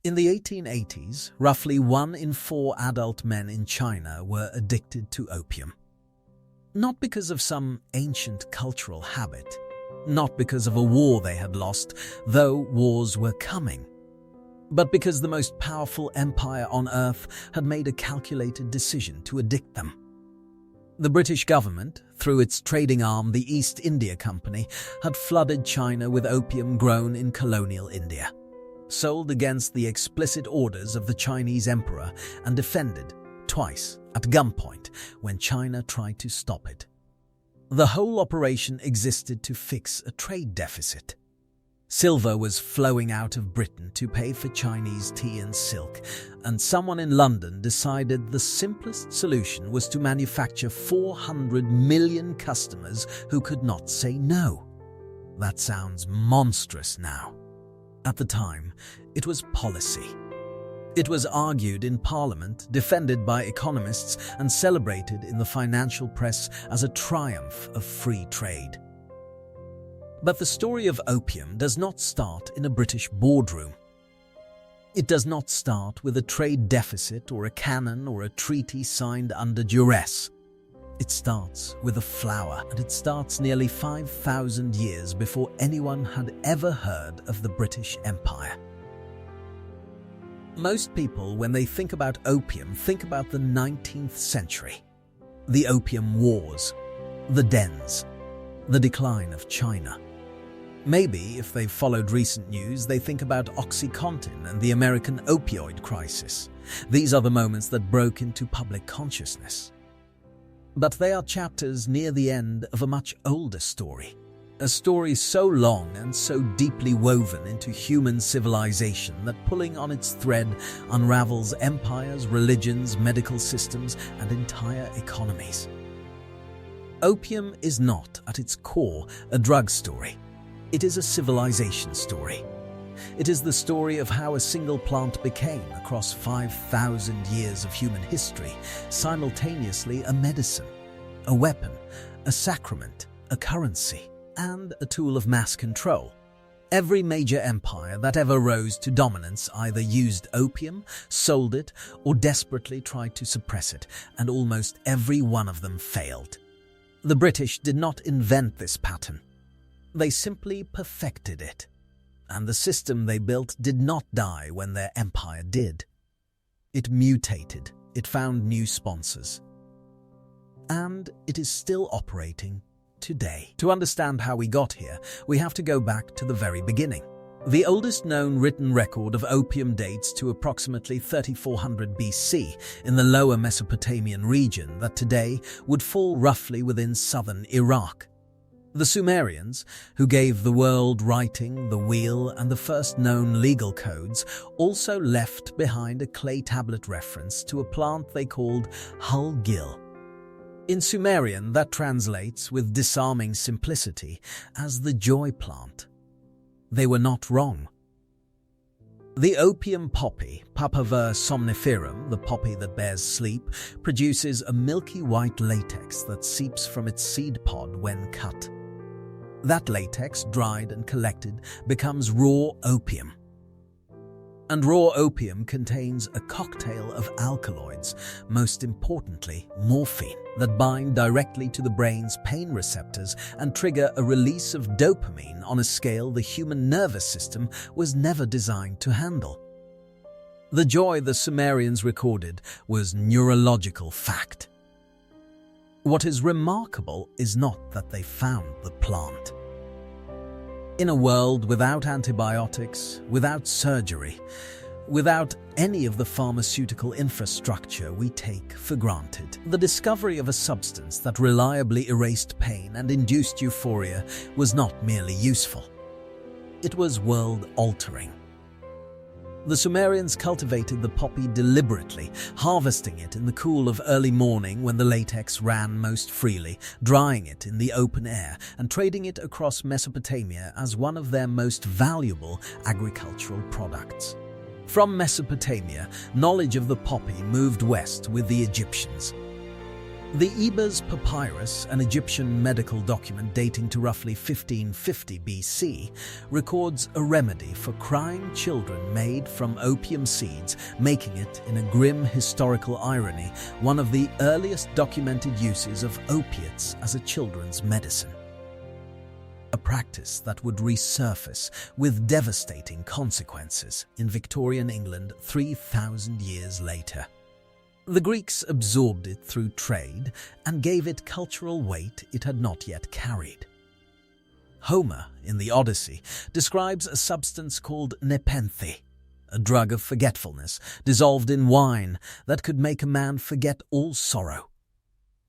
In the 1880s, roughly 1 in 4 adult men in China were addicted to opium. Not because of some ancient cultural habit, not because of a war they had lost, though wars were coming, but because the most powerful empire on earth had made a calculated decision to addict them. The British government, through its trading arm, the East India Company, had flooded China with opium grown in colonial India, sold against the explicit orders of the Chinese emperor and defended, twice, at gunpoint when China tried to stop it. The whole operation existed to fix a trade deficit. Silver was flowing out of Britain to pay for Chinese tea and silk, and someone in London decided the simplest solution was to manufacture 400 million customers who could not say no. That sounds monstrous now. At the time, it was policy. It was argued in Parliament, defended by economists, and celebrated in the financial press as a triumph of free trade. But the story of opium does not start in a British boardroom. It does not start with a trade deficit or a cannon or a treaty signed under duress. It starts with a flower, and it starts nearly 5,000 years before anyone had ever heard of the British Empire. Most people, when they think about opium, think about the 19th century. The Opium Wars, the dens, the decline of China. Maybe, if they've followed recent news, they think about OxyContin and the American opioid crisis. These are the moments that broke into public consciousness. But they are chapters near the end of a much older story. A story so long and so deeply woven into human civilization that pulling on its thread unravels empires, religions, medical systems, and entire economies. Opium is not, at its core, a drug story. It is a civilization story. It is the story of how a single plant became, across 5,000 years of human history, simultaneously a medicine, a weapon, a sacrament, a currency, and a tool of mass control. Every major empire that ever rose to dominance either used opium, sold it, or desperately tried to suppress it, and almost every one of them failed. The British did not invent this pattern. They simply perfected it. And the system they built did not die when their empire did. It mutated, it found new sponsors. And it is still operating today. To understand how we got here, we have to go back to the very beginning. The oldest known written record of opium dates to approximately 3400 BC in the lower Mesopotamian region that today would fall roughly within southern Iraq. The Sumerians, who gave the world writing, the wheel, and the first known legal codes, also left behind a clay tablet reference to a plant they called Hul-Gil. In Sumerian, that translates with disarming simplicity as the joy plant. They were not wrong. The opium poppy, Papaver somniferum, the poppy that bears sleep, produces a milky white latex that seeps from its seed pod when cut. That latex, dried and collected, becomes raw opium. And raw opium contains a cocktail of alkaloids, most importantly morphine, that bind directly to the brain's pain receptors and trigger a release of dopamine on a scale the human nervous system was never designed to handle. The joy the Sumerians recorded was neurological fact. What is remarkable is not that they found the plant. In a world without antibiotics, without surgery, without any of the pharmaceutical infrastructure we take for granted, the discovery of a substance that reliably erased pain and induced euphoria was not merely useful. It was world-altering. The Sumerians cultivated the poppy deliberately, harvesting it in the cool of early morning when the latex ran most freely, drying it in the open air, and trading it across Mesopotamia as one of their most valuable agricultural products. From Mesopotamia, knowledge of the poppy moved west with the Egyptians. The Ebers Papyrus, an Egyptian medical document dating to roughly 1550 BC, records a remedy for crying children made from opium seeds, making it, in a grim historical irony, one of the earliest documented uses of opiates as a children's medicine. A practice that would resurface with devastating consequences in Victorian England 3,000 years later. The Greeks absorbed it through trade and gave it cultural weight it had not yet carried. Homer, in the Odyssey, describes a substance called nepenthe, a drug of forgetfulness dissolved in wine that could make a man forget all sorrow.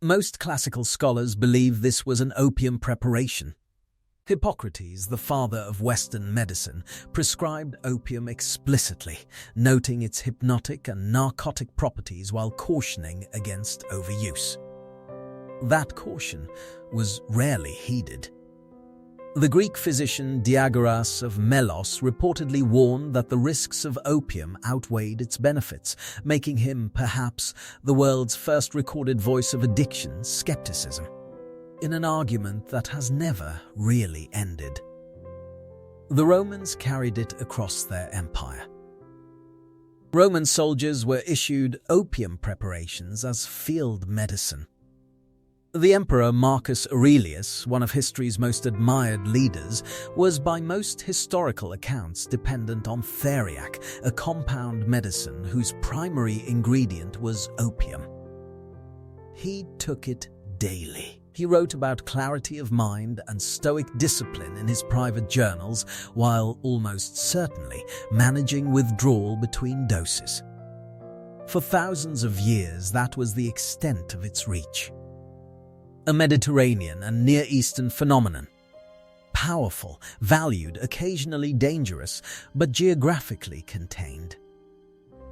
Most classical scholars believe this was an opium preparation. Hippocrates, the father of Western medicine, prescribed opium explicitly, noting its hypnotic and narcotic properties while cautioning against overuse. That caution was rarely heeded. The Greek physician Diagoras of Melos reportedly warned that the risks of opium outweighed its benefits, making him, perhaps, the world's first recorded voice of addiction skepticism, in an argument that has never really ended. The Romans carried it across their empire. Roman soldiers were issued opium preparations as field medicine. The Emperor Marcus Aurelius, one of history's most admired leaders, was by most historical accounts dependent on theriac, a compound medicine whose primary ingredient was opium. He took it daily. He wrote about clarity of mind and stoic discipline in his private journals, while almost certainly managing withdrawal between doses. For thousands of years, that was the extent of its reach. A Mediterranean and Near Eastern phenomenon. Powerful, valued, occasionally dangerous, but geographically contained.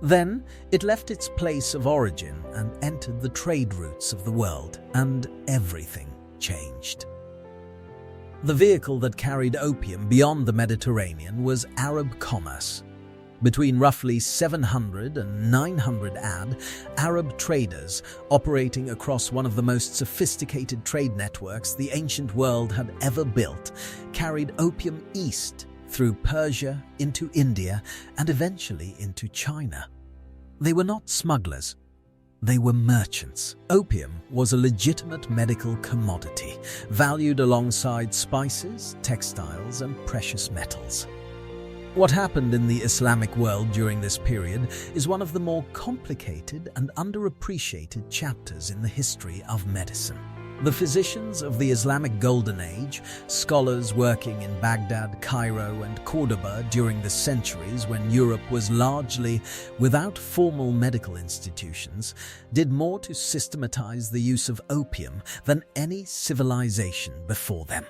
Then, it left its place of origin and entered the trade routes of the world, and everything changed. The vehicle that carried opium beyond the Mediterranean was Arab commerce. Between roughly 700 and 900 AD, Arab traders, operating across one of the most sophisticated trade networks the ancient world had ever built, carried opium east through Persia into India and eventually into China. They were not smugglers. They were merchants. Opium was a legitimate medical commodity, valued alongside spices, textiles, and precious metals. What happened in the Islamic world during this period is one of the more complicated and underappreciated chapters in the history of medicine. The physicians of the Islamic Golden Age, scholars working in Baghdad, Cairo, and Cordoba during the centuries when Europe was largely without formal medical institutions, did more to systematize the use of opium than any civilization before them.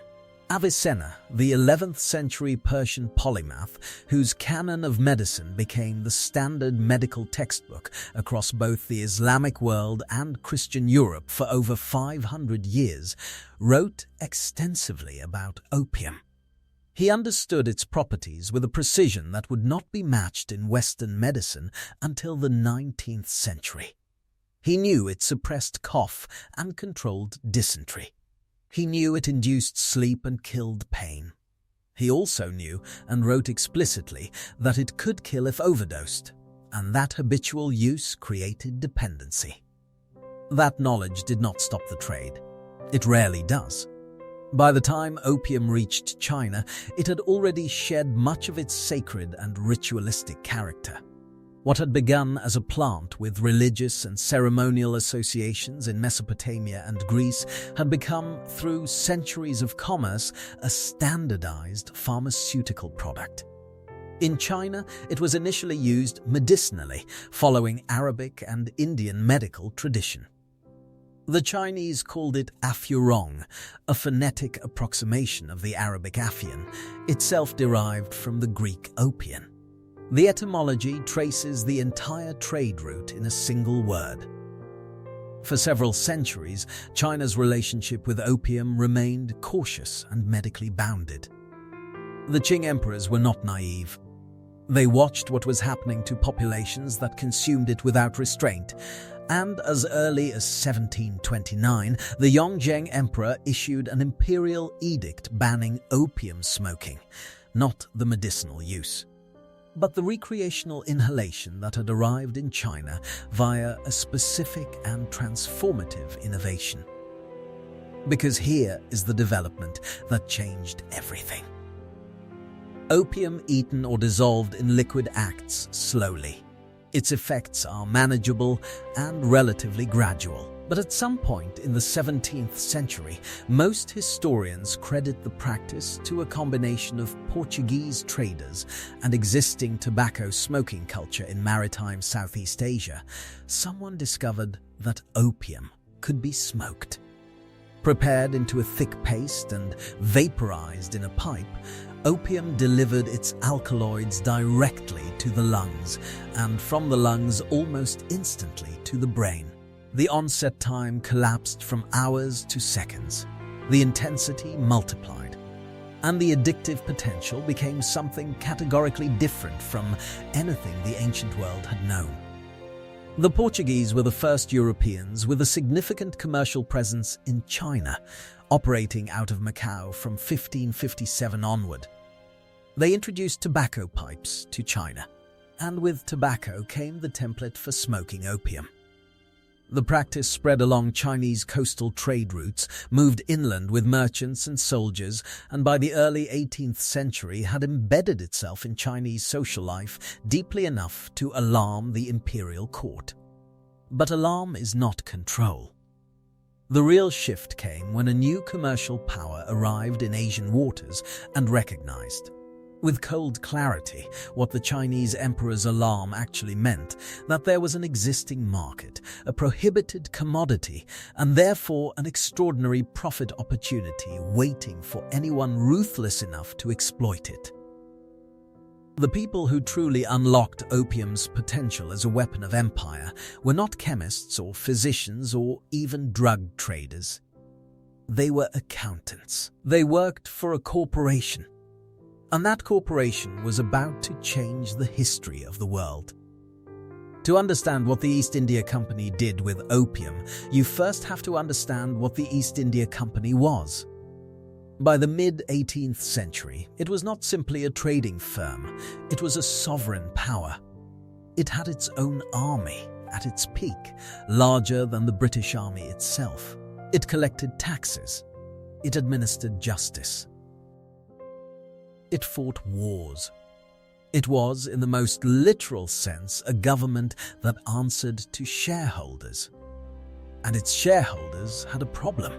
Avicenna, the 11th century Persian polymath, whose canon of medicine became the standard medical textbook across both the Islamic world and Christian Europe for over 500 years, wrote extensively about opium. He understood its properties with a precision that would not be matched in Western medicine until the 19th century. He knew it suppressed cough and controlled dysentery. He knew it induced sleep and killed pain. He also knew and wrote explicitly that it could kill if overdosed, and that habitual use created dependency. That knowledge did not stop the trade. It rarely does. By the time opium reached China, it had already shed much of its sacred and ritualistic character. What had begun as a plant with religious and ceremonial associations in Mesopotamia and Greece had become, through centuries of commerce, a standardized pharmaceutical product. In China, it was initially used medicinally, following Arabic and Indian medical tradition. The Chinese called it afurong, a phonetic approximation of the Arabic afian, itself derived from the Greek opium. The etymology traces the entire trade route in a single word. For several centuries, China's relationship with opium remained cautious and medically bounded. The Qing emperors were not naive. They watched what was happening to populations that consumed it without restraint, and as early as 1729, the Yongzheng Emperor issued an imperial edict banning opium smoking, not the medicinal use, but the recreational inhalation that had arrived in China via a specific and transformative innovation. Because here is the development that changed everything. Opium eaten or dissolved in liquid acts slowly. Its effects are manageable and relatively gradual. But at some point in the 17th century, most historians credit the practice to a combination of Portuguese traders and existing tobacco smoking culture in maritime Southeast Asia. Someone discovered that opium could be smoked. Prepared into a thick paste and vaporized in a pipe, opium delivered its alkaloids directly to the lungs, and from the lungs almost instantly to the brain. The onset time collapsed from hours to seconds. The intensity multiplied, and the addictive potential became something categorically different from anything the ancient world had known. The Portuguese were the first Europeans with a significant commercial presence in China, operating out of Macau from 1557 onward. They introduced tobacco pipes to China, and with tobacco came the template for smoking opium. The practice spread along Chinese coastal trade routes, moved inland with merchants and soldiers, and by the early 18th century had embedded itself in Chinese social life deeply enough to alarm the imperial court. But alarm is not control. The real shift came when a new commercial power arrived in Asian waters and recognized, with cold clarity, what the Chinese emperor's alarm actually meant, that there was an existing market, a prohibited commodity, and therefore an extraordinary profit opportunity waiting for anyone ruthless enough to exploit it. The people who truly unlocked opium's potential as a weapon of empire were not chemists or physicians or even drug traders. They were accountants. They worked for a corporation. And that corporation was about to change the history of the world. To understand what the East India Company did with opium, you first have to understand what the East India Company was. By the mid-18th century, it was not simply a trading firm, it was a sovereign power. It had its own army at its peak, larger than the British Army itself. It collected taxes. It administered justice. It fought wars. It was, in the most literal sense, a government that answered to shareholders. And its shareholders had a problem.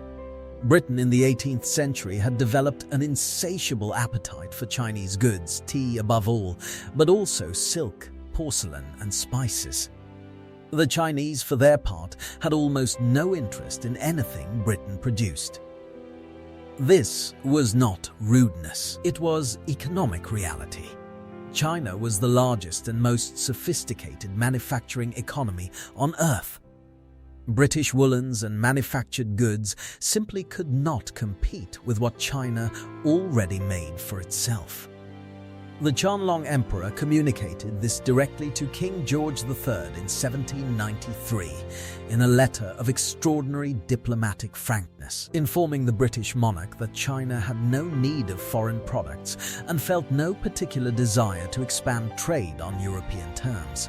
Britain in the 18th century had developed an insatiable appetite for Chinese goods, tea above all, but also silk, porcelain, and spices. The Chinese, for their part, had almost no interest in anything Britain produced. This was not rudeness, it was economic reality. China was the largest and most sophisticated manufacturing economy on Earth. British woolens and manufactured goods simply could not compete with what China already made for itself. The Qianlong Emperor communicated this directly to King George III in 1793 in a letter of extraordinary diplomatic frankness, informing the British monarch that China had no need of foreign products and felt no particular desire to expand trade on European terms.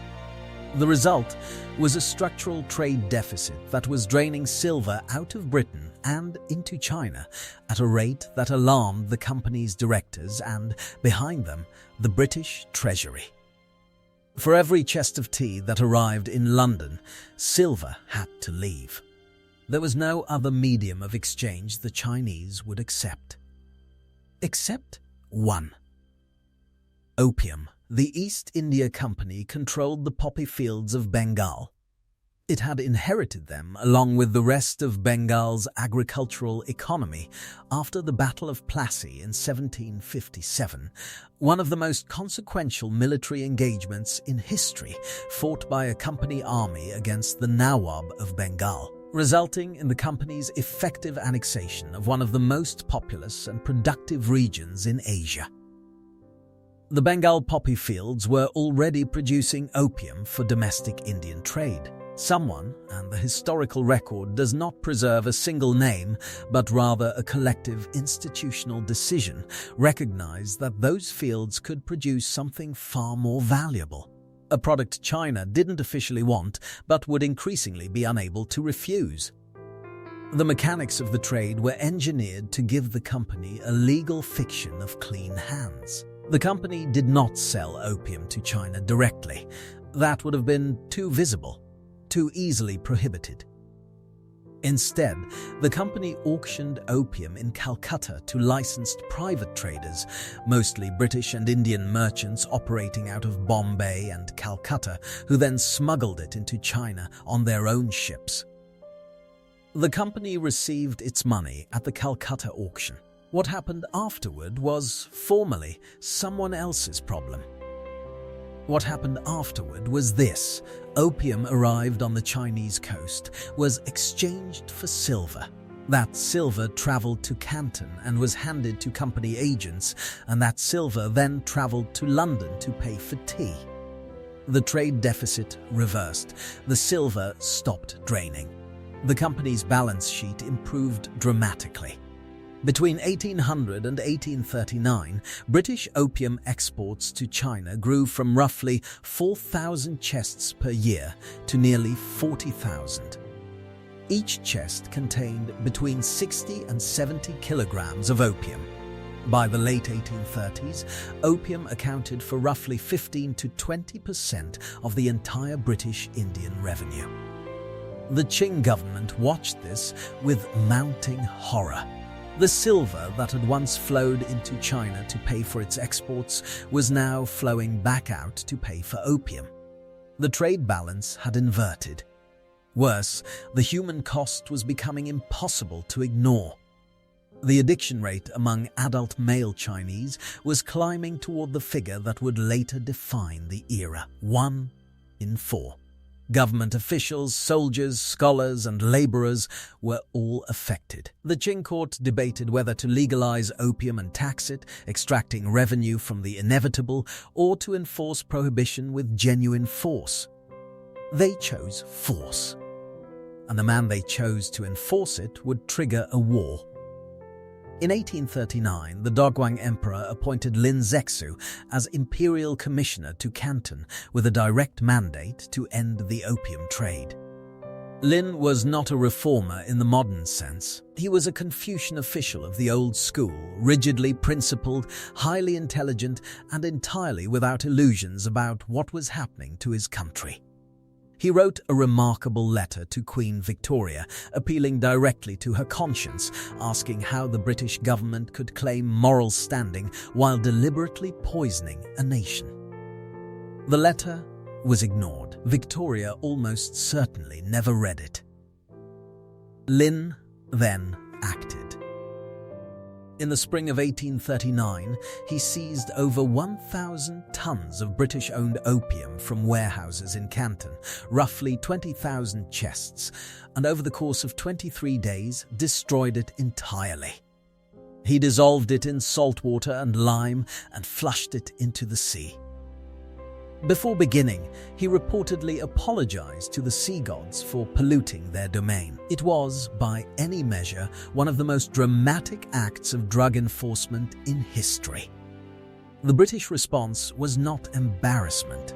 The result was a structural trade deficit that was draining silver out of Britain and into China at a rate that alarmed the company's directors and, behind them, the British Treasury. For every chest of tea that arrived in London, silver had to leave. There was no other medium of exchange the Chinese would accept. Except one. Opium. The East India Company controlled the poppy fields of Bengal. It had inherited them along with the rest of Bengal's agricultural economy after the Battle of Plassey in 1757, one of the most consequential military engagements in history fought by a company army against the Nawab of Bengal, resulting in the company's effective annexation of one of the most populous and productive regions in Asia. The Bengal poppy fields were already producing opium for domestic Indian trade. Someone, and the historical record does not preserve a single name, but rather a collective institutional decision, recognized that those fields could produce something far more valuable. A product China didn't officially want, but would increasingly be unable to refuse. The mechanics of the trade were engineered to give the company a legal fiction of clean hands. The company did not sell opium to China directly. That would have been too visible, too easily prohibited. Instead, the company auctioned opium in Calcutta to licensed private traders, mostly British and Indian merchants operating out of Bombay and Calcutta, who then smuggled it into China on their own ships. The company received its money at the Calcutta auction. What happened afterward was formally someone else's problem. What happened afterward was this: opium arrived on the Chinese coast, was exchanged for silver. That silver traveled to Canton and was handed to company agents, and that silver then traveled to London to pay for tea. The trade deficit reversed. The silver stopped draining. The company's balance sheet improved dramatically. Between 1800 and 1839, British opium exports to China grew from roughly 4,000 chests per year to nearly 40,000. Each chest contained between 60 and 70 kilograms of opium. By the late 1830s, opium accounted for roughly 15 to 20% of the entire British Indian revenue. The Qing government watched this with mounting horror. The silver that had once flowed into China to pay for its exports was now flowing back out to pay for opium. The trade balance had inverted. Worse, the human cost was becoming impossible to ignore. The addiction rate among adult male Chinese was climbing toward the figure that would later define the era: 1 in 4. Government officials, soldiers, scholars, and laborers were all affected. The Qing court debated whether to legalize opium and tax it, extracting revenue from the inevitable, or to enforce prohibition with genuine force. They chose force, and the man they chose to enforce it would trigger a war. In 1839, the Dogwang Emperor appointed Lin Zexu as imperial commissioner to Canton with a direct mandate to end the opium trade. Lin was not a reformer in the modern sense. He was a Confucian official of the old school, rigidly principled, highly intelligent, and entirely without illusions about what was happening to his country. He wrote a remarkable letter to Queen Victoria, appealing directly to her conscience, asking how the British government could claim moral standing while deliberately poisoning a nation. The letter was ignored. Victoria almost certainly never read it. Lin then acted. In the spring of 1839, he seized over 1,000 tons of British-owned opium from warehouses in Canton, roughly 20,000 chests, and over the course of 23 days destroyed it entirely. He dissolved it in salt water and lime and flushed it into the sea. Before beginning, he reportedly apologized to the sea gods for polluting their domain. It was, by any measure, one of the most dramatic acts of drug enforcement in history. The British response was not embarrassment.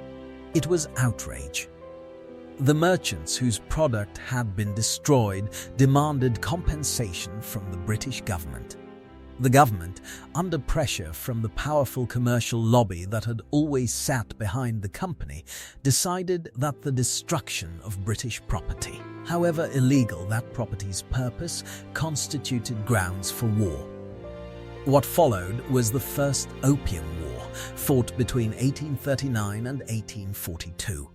It was outrage. The merchants whose product had been destroyed demanded compensation from the British government. The government, under pressure from the powerful commercial lobby that had always sat behind the company, decided that the destruction of British property, however illegal that property's purpose, constituted grounds for war. What followed was the First Opium War, fought between 1839 and 1842.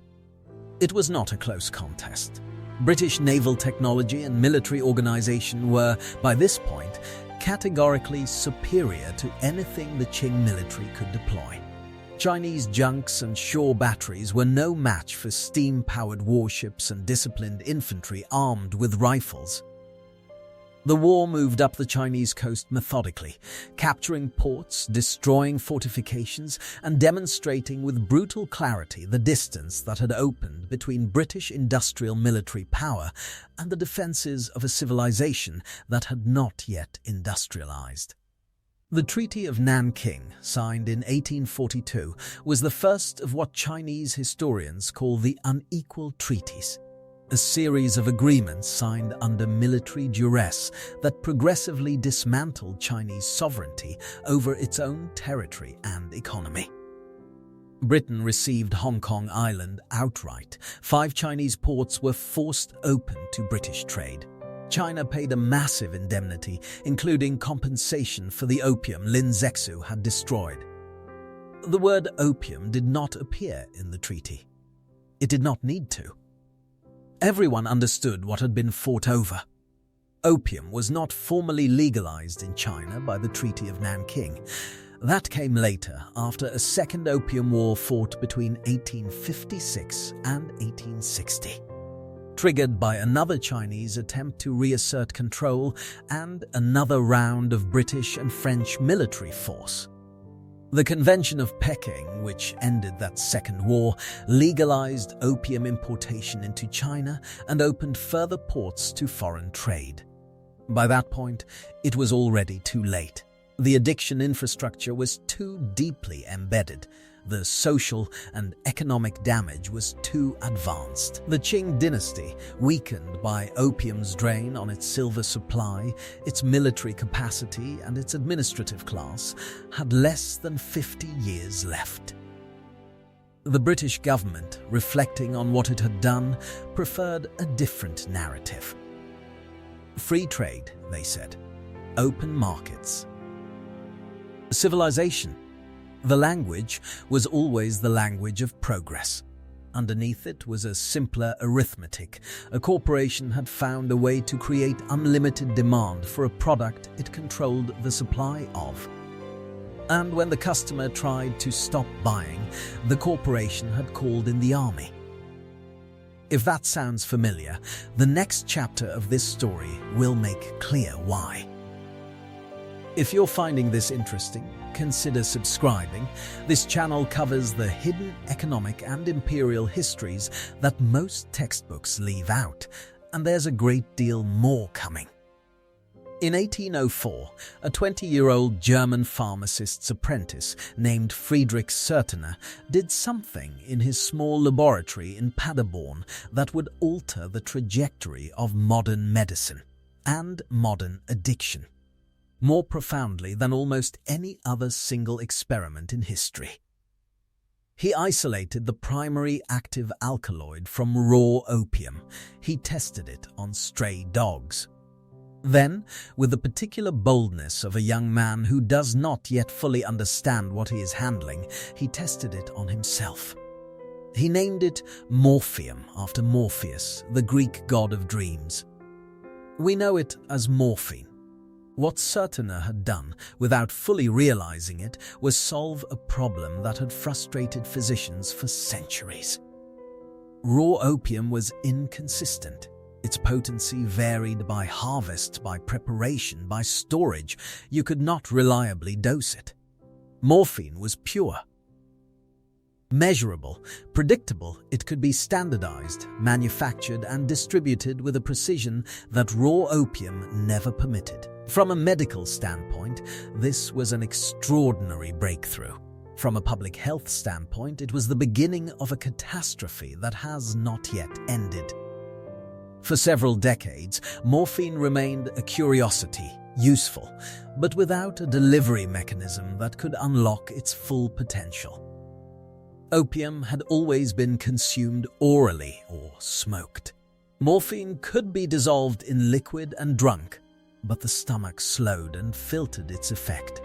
It was not a close contest. British naval technology and military organization were, by this point, categorically superior to anything the Qing military could deploy. Chinese junks and shore batteries were no match for steam-powered warships and disciplined infantry armed with rifles. The war moved up the Chinese coast methodically, capturing ports, destroying fortifications, and demonstrating with brutal clarity the distance that had opened between British industrial military power and the defences of a civilization that had not yet industrialized. The Treaty of Nanking, signed in 1842, was the first of what Chinese historians call the unequal treaties, a series of agreements signed under military duress that progressively dismantled Chinese sovereignty over its own territory and economy. Britain received Hong Kong Island outright. 5 Chinese ports were forced open to British trade. China paid a massive indemnity, including compensation for the opium Lin Zexu had destroyed. The word opium did not appear in the treaty. It did not need to. Everyone understood what had been fought over. Opium was not formally legalized in China by the Treaty of Nanking. That came later, after a second Opium War fought between 1856 and 1860. Triggered by another Chinese attempt to reassert control and another round of British and French military force. The Convention of Peking, which ended that second war, legalized opium importation into China and opened further ports to foreign trade. By that point, it was already too late. The addiction infrastructure was too deeply embedded. The social and economic damage was too advanced. The Qing dynasty, weakened by opium's drain on its silver supply, its military capacity, and its administrative class, had less than 50 years left. The British government, reflecting on what it had done, preferred a different narrative. Free trade, they said. Open markets. Civilization. The language was always the language of progress. Underneath it was a simpler arithmetic. A corporation had found a way to create unlimited demand for a product it controlled the supply of. And when the customer tried to stop buying, the corporation had called in the army. If that sounds familiar, the next chapter of this story will make clear why. If you're finding this interesting, consider subscribing. This channel covers the hidden economic and imperial histories that most textbooks leave out, and there's a great deal more coming. In 1804, a 20-year-old German pharmacist's apprentice named Friedrich Sertiner did something in his small laboratory in Paderborn that would alter the trajectory of modern medicine and modern addiction, more profoundly than almost any other single experiment in history. He isolated the primary active alkaloid from raw opium. He tested it on stray dogs. Then, with the particular boldness of a young man who does not yet fully understand what he is handling, he tested it on himself. He named it morphium after Morpheus, the Greek god of dreams. We know it as morphine. What Sertiner had done, without fully realizing it, was solve a problem that had frustrated physicians for centuries. Raw opium was inconsistent. Its potency varied by harvest, by preparation, by storage. You could not reliably dose it. Morphine was pure. Measurable, predictable, it could be standardized, manufactured, and distributed with a precision that raw opium never permitted. From a medical standpoint, this was an extraordinary breakthrough. From a public health standpoint, it was the beginning of a catastrophe that has not yet ended. For several decades, morphine remained a curiosity, useful, but without a delivery mechanism that could unlock its full potential. Opium had always been consumed orally or smoked. Morphine could be dissolved in liquid and drunk, but the stomach slowed and filtered its effect.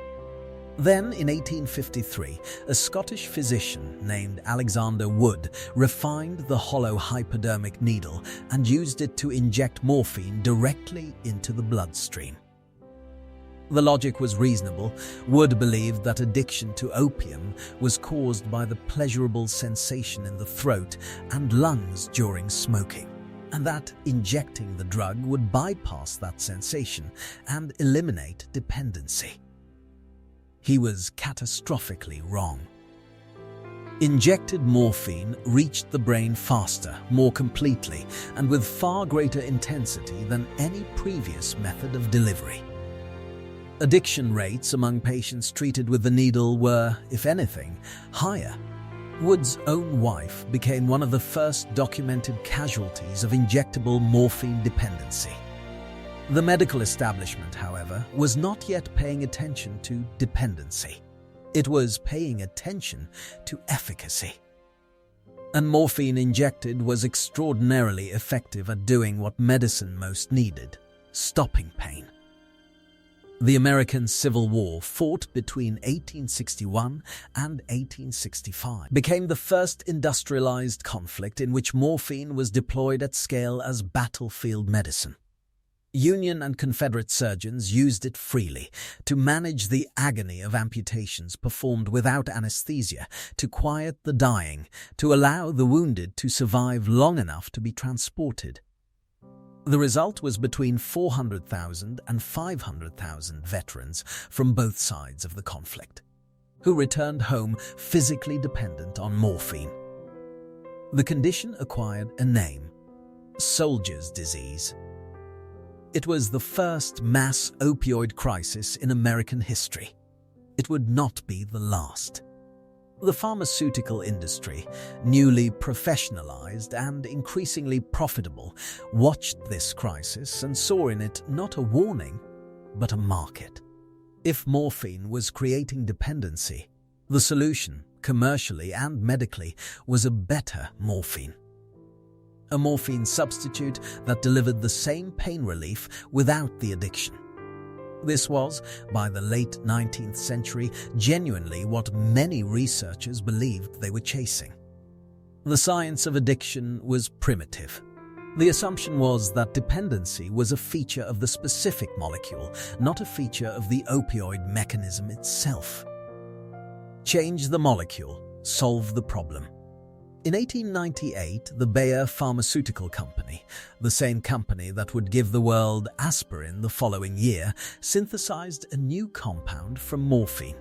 Then, in 1853, a Scottish physician named Alexander Wood refined the hollow hypodermic needle and used it to inject morphine directly into the bloodstream. The logic was reasonable. Wood believed that addiction to opium was caused by the pleasurable sensation in the throat and lungs during smoking, and that injecting the drug would bypass that sensation and eliminate dependency. He was catastrophically wrong. Injected morphine reached the brain faster, more completely, and with far greater intensity than any previous method of delivery. Addiction rates among patients treated with the needle were, if anything, higher. Wood's own wife became one of the first documented casualties of injectable morphine dependency. The medical establishment, however, was not yet paying attention to dependency. It was paying attention to efficacy. And morphine injected was extraordinarily effective at doing what medicine most needed: stopping pain. The American Civil War, fought between 1861 and 1865, became the first industrialized conflict in which morphine was deployed at scale as battlefield medicine. Union and Confederate surgeons used it freely to manage the agony of amputations performed without anesthesia, to quiet the dying, to allow the wounded to survive long enough to be transported. The result was between 400,000 and 500,000 veterans from both sides of the conflict, who returned home physically dependent on morphine. The condition acquired a name: soldier's disease. It was the first mass opioid crisis in American history. It would not be the last. The pharmaceutical industry, newly professionalized and increasingly profitable, watched this crisis and saw in it not a warning, but a market. If morphine was creating dependency, the solution, commercially and medically, was a better morphine. A morphine substitute that delivered the same pain relief without the addiction. This was, by the late 19th century, genuinely what many researchers believed they were chasing. The science of addiction was primitive. The assumption was that dependency was a feature of the specific molecule, not a feature of the opioid mechanism itself. Change the molecule, solve the problem. In 1898, the Bayer Pharmaceutical Company, the same company that would give the world aspirin the following year, synthesized a new compound from morphine.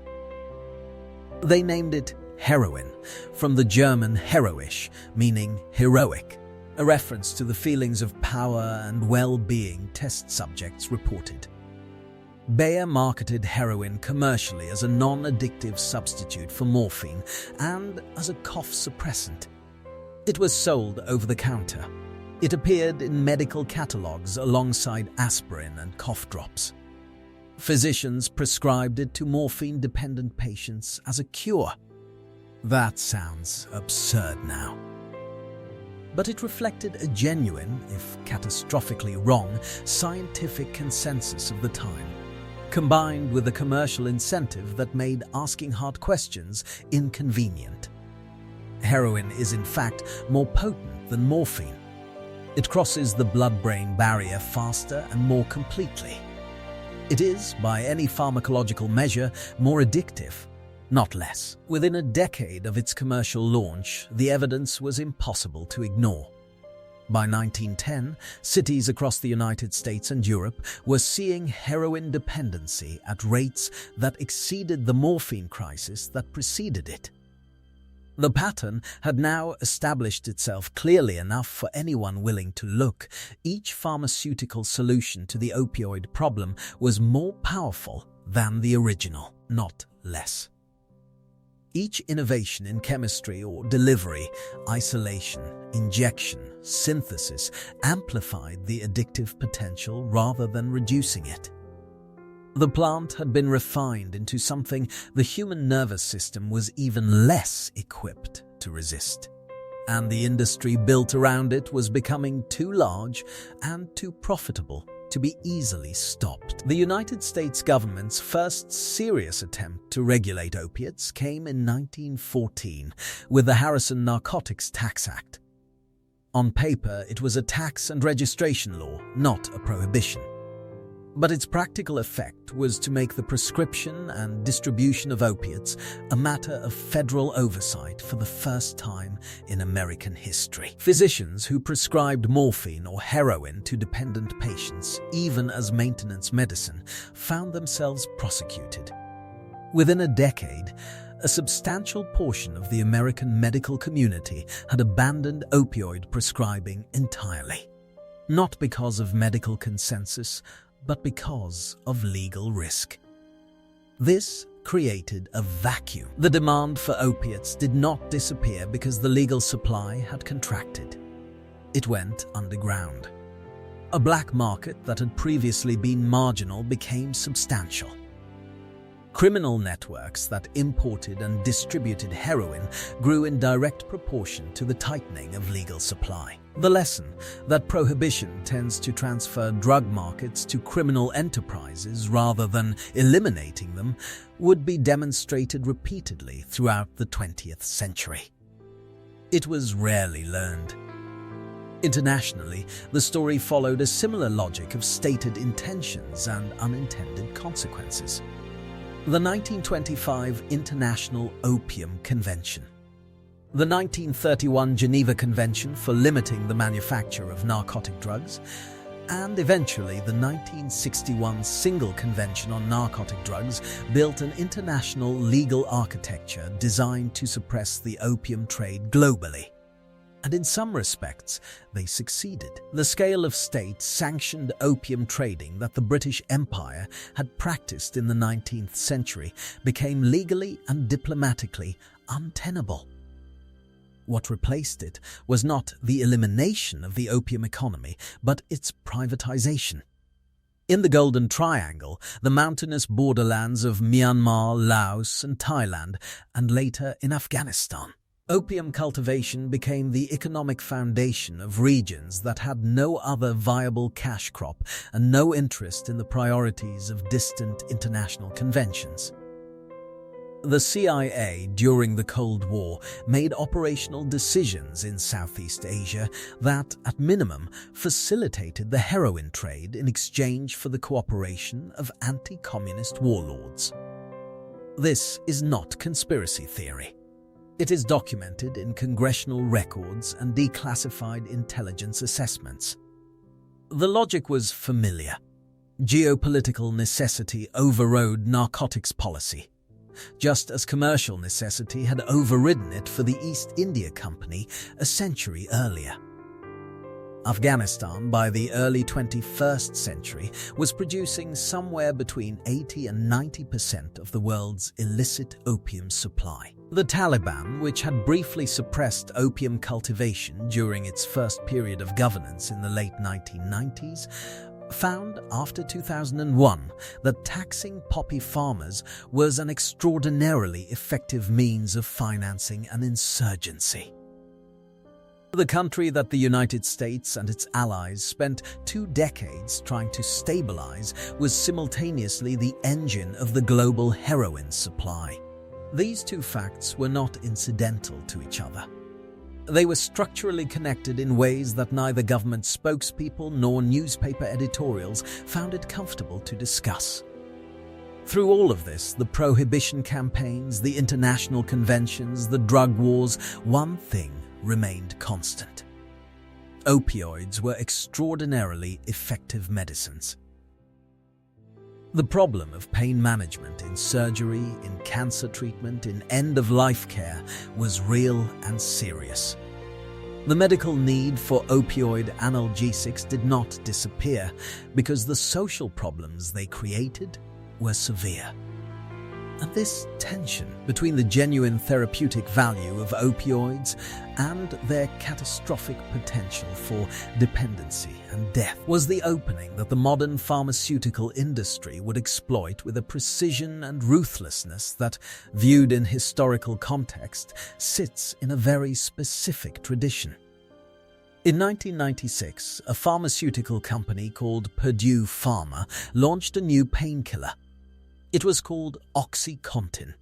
They named it heroin, from the German heroisch, meaning heroic, a reference to the feelings of power and well-being test subjects reported. Bayer marketed heroin commercially as a non-addictive substitute for morphine and as a cough suppressant. It was sold over the counter. It appeared in medical catalogues alongside aspirin and cough drops. Physicians prescribed it to morphine-dependent patients as a cure. That sounds absurd now. But it reflected a genuine, if catastrophically wrong, scientific consensus of the time, combined with a commercial incentive that made asking hard questions inconvenient. Heroin is in fact more potent than morphine. It crosses the blood-brain barrier faster and more completely. It is, by any pharmacological measure, more addictive, not less. Within a decade of its commercial launch, the evidence was impossible to ignore. By 1910, cities across the United States and Europe were seeing heroin dependency at rates that exceeded the morphine crisis that preceded it. The pattern had now established itself clearly enough for anyone willing to look. Each pharmaceutical solution to the opioid problem was more powerful than the original, not less. Each innovation in chemistry or delivery, isolation, injection, synthesis, amplified the addictive potential rather than reducing it. The plant had been refined into something the human nervous system was even less equipped to resist, and the industry built around it was becoming too large and too profitable to be easily stopped. The United States government's first serious attempt to regulate opiates came in 1914 with the Harrison Narcotics Tax Act. On paper, it was a tax and registration law, not a prohibition. But its practical effect was to make the prescription and distribution of opiates a matter of federal oversight for the first time in American history. Physicians who prescribed morphine or heroin to dependent patients, even as maintenance medicine, found themselves prosecuted. Within a decade, a substantial portion of the American medical community had abandoned opioid prescribing entirely. Not because of medical consensus, but because of legal risk. This created a vacuum. The demand for opiates did not disappear because the legal supply had contracted. It went underground. A black market that had previously been marginal became substantial. Criminal networks that imported and distributed heroin grew in direct proportion to the tightening of legal supply. The lesson that prohibition tends to transfer drug markets to criminal enterprises rather than eliminating them would be demonstrated repeatedly throughout the 20th century. It was rarely learned. Internationally, the story followed a similar logic of stated intentions and unintended consequences. The 1925 International Opium Convention. The 1931 Geneva Convention for limiting the manufacture of narcotic drugs, and eventually the 1961 Single Convention on Narcotic Drugs built an international legal architecture designed to suppress the opium trade globally. And in some respects, they succeeded. The scale of state-sanctioned opium trading that the British Empire had practiced in the 19th century became legally and diplomatically untenable. What replaced it was not the elimination of the opium economy, but its privatization. In the Golden Triangle, the mountainous borderlands of Myanmar, Laos, and Thailand, and later in Afghanistan, opium cultivation became the economic foundation of regions that had no other viable cash crop and no interest in the priorities of distant international conventions. The CIA, during the Cold War, made operational decisions in Southeast Asia that, at minimum, facilitated the heroin trade in exchange for the cooperation of anti-communist warlords. This is not conspiracy theory. It is documented in congressional records and declassified intelligence assessments. The logic was familiar. Geopolitical necessity overrode narcotics policy, just as commercial necessity had overridden it for the East India Company a century earlier. Afghanistan, by the early 21st century, was producing somewhere between 80 and 90% of the world's illicit opium supply. The Taliban, which had briefly suppressed opium cultivation during its first period of governance in the late 1990s, found after 2001 that taxing poppy farmers was an extraordinarily effective means of financing an insurgency. The country that the United States and its allies spent 2 decades trying to stabilize was simultaneously the engine of the global heroin supply. These two facts were not incidental to each other. They were structurally connected in ways that neither government spokespeople nor newspaper editorials found it comfortable to discuss. Through all of this, the prohibition campaigns, the international conventions, the drug wars, one thing remained constant. Opioids were extraordinarily effective medicines. The problem of pain management in surgery, in cancer treatment, in end-of-life care was real and serious. The medical need for opioid analgesics did not disappear because the social problems they created were severe. And this tension between the genuine therapeutic value of opioids and their catastrophic potential for dependency and death was the opening that the modern pharmaceutical industry would exploit with a precision and ruthlessness that, viewed in historical context, sits in a very specific tradition. In 1996, a pharmaceutical company called Purdue Pharma launched a new painkiller. It was called OxyContin.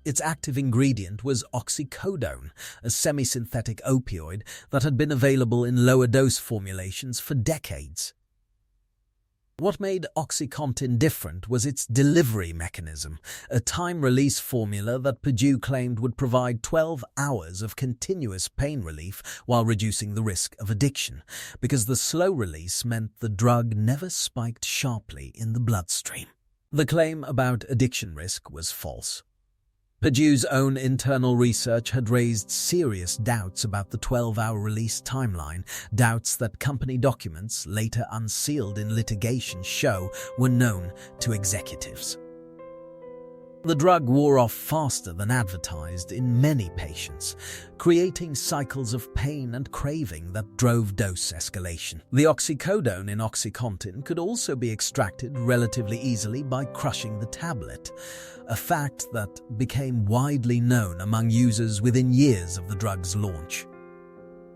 Its active ingredient was oxycodone, a semi-synthetic opioid that had been available in lower dose formulations for decades. What made OxyContin different was its delivery mechanism, a time-release formula that Purdue claimed would provide 12 hours of continuous pain relief while reducing the risk of addiction, because the slow release meant the drug never spiked sharply in the bloodstream. The claim about addiction risk was false. Purdue's own internal research had raised serious doubts about the 12-hour release timeline, doubts that company documents, later unsealed in litigation, show were known to executives. The drug wore off faster than advertised in many patients, creating cycles of pain and craving that drove dose escalation. The oxycodone in OxyContin could also be extracted relatively easily by crushing the tablet, a fact that became widely known among users within years of the drug's launch.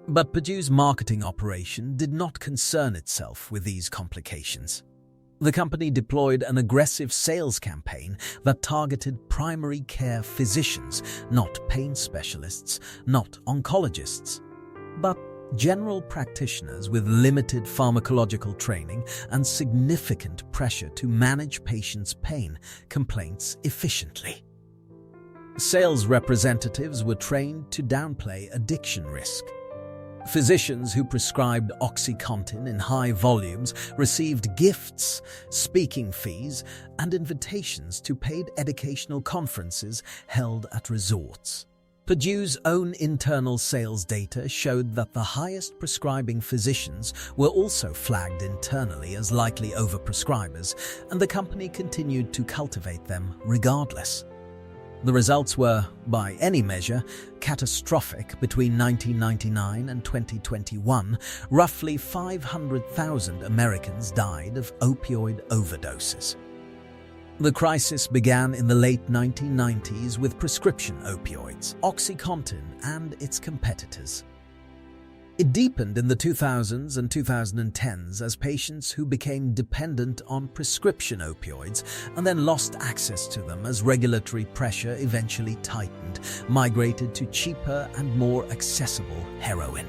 But Purdue's marketing operation did not concern itself with these complications. The company deployed an aggressive sales campaign that targeted primary care physicians, not pain specialists, not oncologists, but general practitioners with limited pharmacological training and significant pressure to manage patients' pain complaints efficiently. Sales representatives were trained to downplay addiction risk. Physicians who prescribed OxyContin in high volumes received gifts, speaking fees, and invitations to paid educational conferences held at resorts. Purdue's own internal sales data showed that the highest prescribing physicians were also flagged internally as likely overprescribers, and the company continued to cultivate them regardless. The results were, by any measure, catastrophic. Between 1999 and 2021, roughly 500,000 Americans died of opioid overdoses. The crisis began in the late 1990s with prescription opioids, OxyContin, and its competitors. It deepened in the 2000s and 2010s as patients who became dependent on prescription opioids and then lost access to them as regulatory pressure eventually tightened, migrated to cheaper and more accessible heroin.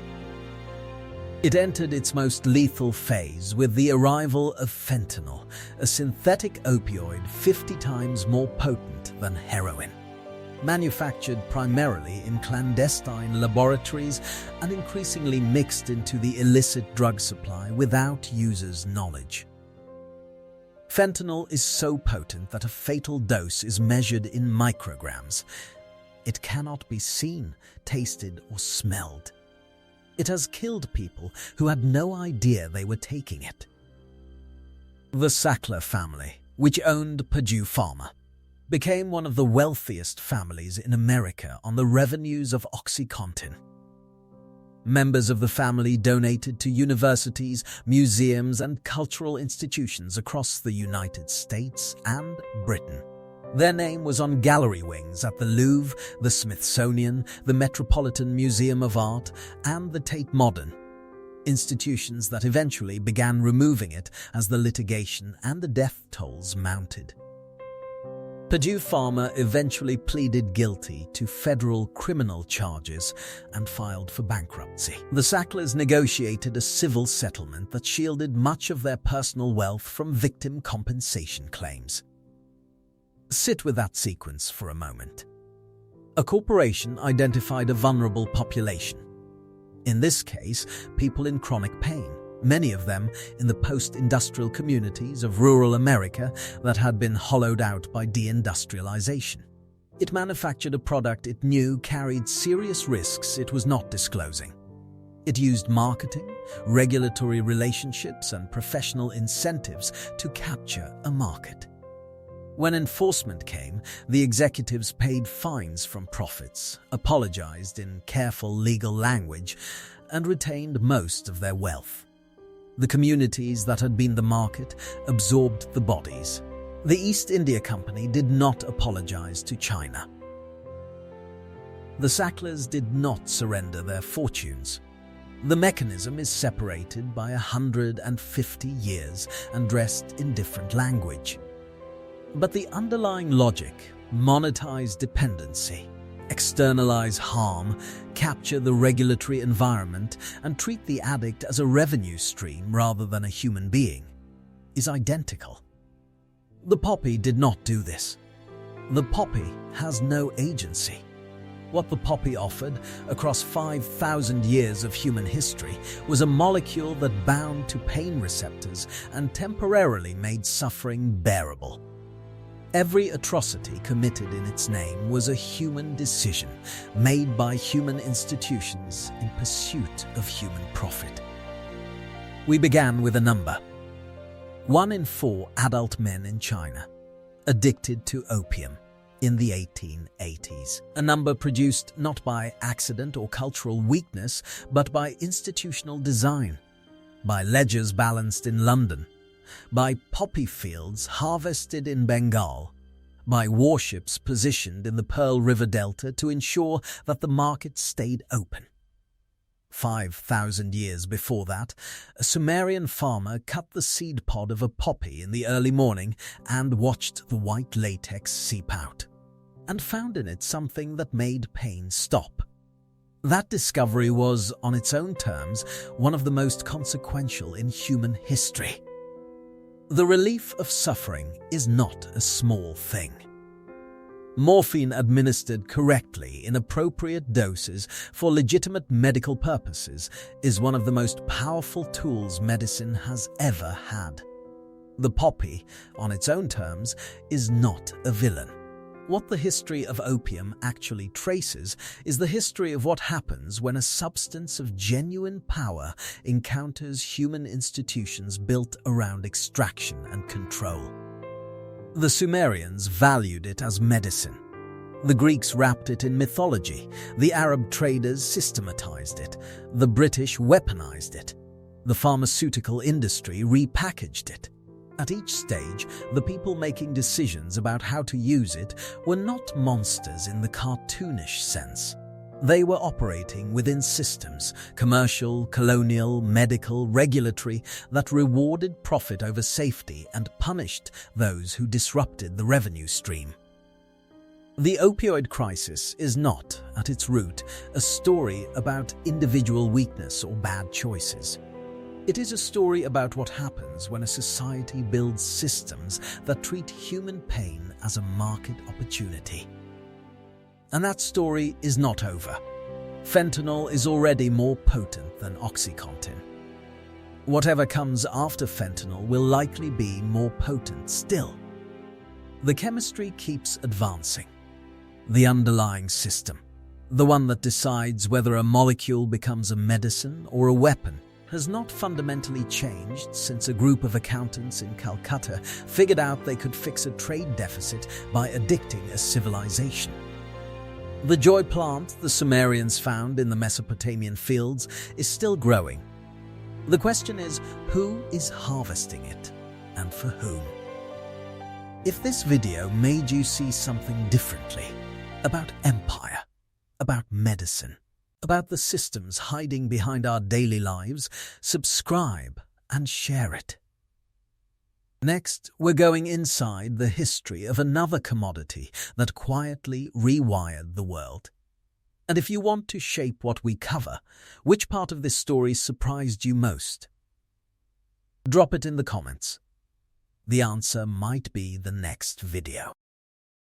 It entered its most lethal phase with the arrival of fentanyl, a synthetic opioid 50 times more potent than heroin. Manufactured primarily in clandestine laboratories and increasingly mixed into the illicit drug supply without users' knowledge. Fentanyl is so potent that a fatal dose is measured in micrograms. It cannot be seen, tasted, or smelled. It has killed people who had no idea they were taking it. The Sackler family, which owned Purdue Pharma, became one of the wealthiest families in America on the revenues of OxyContin. Members of the family donated to universities, museums, and cultural institutions across the United States and Britain. Their name was on gallery wings at the Louvre, the Smithsonian, the Metropolitan Museum of Art, and the Tate Modern, institutions that eventually began removing it as the litigation and the death tolls mounted. Purdue Pharma eventually pleaded guilty to federal criminal charges and filed for bankruptcy. The Sacklers negotiated a civil settlement that shielded much of their personal wealth from victim compensation claims. Sit with that sequence for a moment. A corporation identified a vulnerable population. In this case, people in chronic pain, many of them in the post-industrial communities of rural America that had been hollowed out by deindustrialization. It manufactured a product it knew carried serious risks it was not disclosing. It used marketing, regulatory relationships, and professional incentives to capture a market. When enforcement came, the executives paid fines from profits, apologized in careful legal language, and retained most of their wealth. The communities that had been the market absorbed the bodies. The East India Company did not apologize to China. The Sacklers did not surrender their fortunes. The mechanism is separated by 150 years and dressed in different language. But the underlying logic, monetize dependency, externalize harm, capture the regulatory environment, and treat the addict as a revenue stream rather than a human being, is identical. The poppy did not do this. The poppy has no agency. What the poppy offered across 5,000 years of human history was a molecule that bound to pain receptors and temporarily made suffering bearable. Every atrocity committed in its name was a human decision made by human institutions in pursuit of human profit. We began with a number. 1 in 4 adult men in China addicted to opium in the 1880s. A number produced not by accident or cultural weakness, but by institutional design, by ledgers balanced in London, by poppy fields harvested in Bengal, by warships positioned in the Pearl River Delta to ensure that the market stayed open. 5,000 years before that, a Sumerian farmer cut the seed pod of a poppy in the early morning and watched the white latex seep out, and found in it something that made pain stop. That discovery was, on its own terms, one of the most consequential in human history. The relief of suffering is not a small thing. Morphine administered correctly in appropriate doses for legitimate medical purposes is one of the most powerful tools medicine has ever had. The poppy, on its own terms, is not a villain. What the history of opium actually traces is the history of what happens when a substance of genuine power encounters human institutions built around extraction and control. The Sumerians valued it as medicine. The Greeks wrapped it in mythology. The Arab traders systematized it. The British weaponized it. The pharmaceutical industry repackaged it. At each stage, the people making decisions about how to use it were not monsters in the cartoonish sense. They were operating within systems, commercial, colonial, medical, regulatory, that rewarded profit over safety and punished those who disrupted the revenue stream. The opioid crisis is not, at its root, a story about individual weakness or bad choices. It is a story about what happens when a society builds systems that treat human pain as a market opportunity. And that story is not over. Fentanyl is already more potent than OxyContin. Whatever comes after fentanyl will likely be more potent still. The chemistry keeps advancing. The underlying system, the one that decides whether a molecule becomes a medicine or a weapon, has not fundamentally changed since a group of accountants in Calcutta figured out they could fix a trade deficit by addicting a civilization. The joy plant the Sumerians found in the Mesopotamian fields is still growing. The question is, who is harvesting it and for whom? If this video made you see something differently about empire, about medicine, about the systems hiding behind our daily lives, subscribe and share it. Next, we're going inside the history of another commodity that quietly rewired the world. And if you want to shape what we cover, which part of this story surprised you most? Drop it in the comments. The answer might be the next video.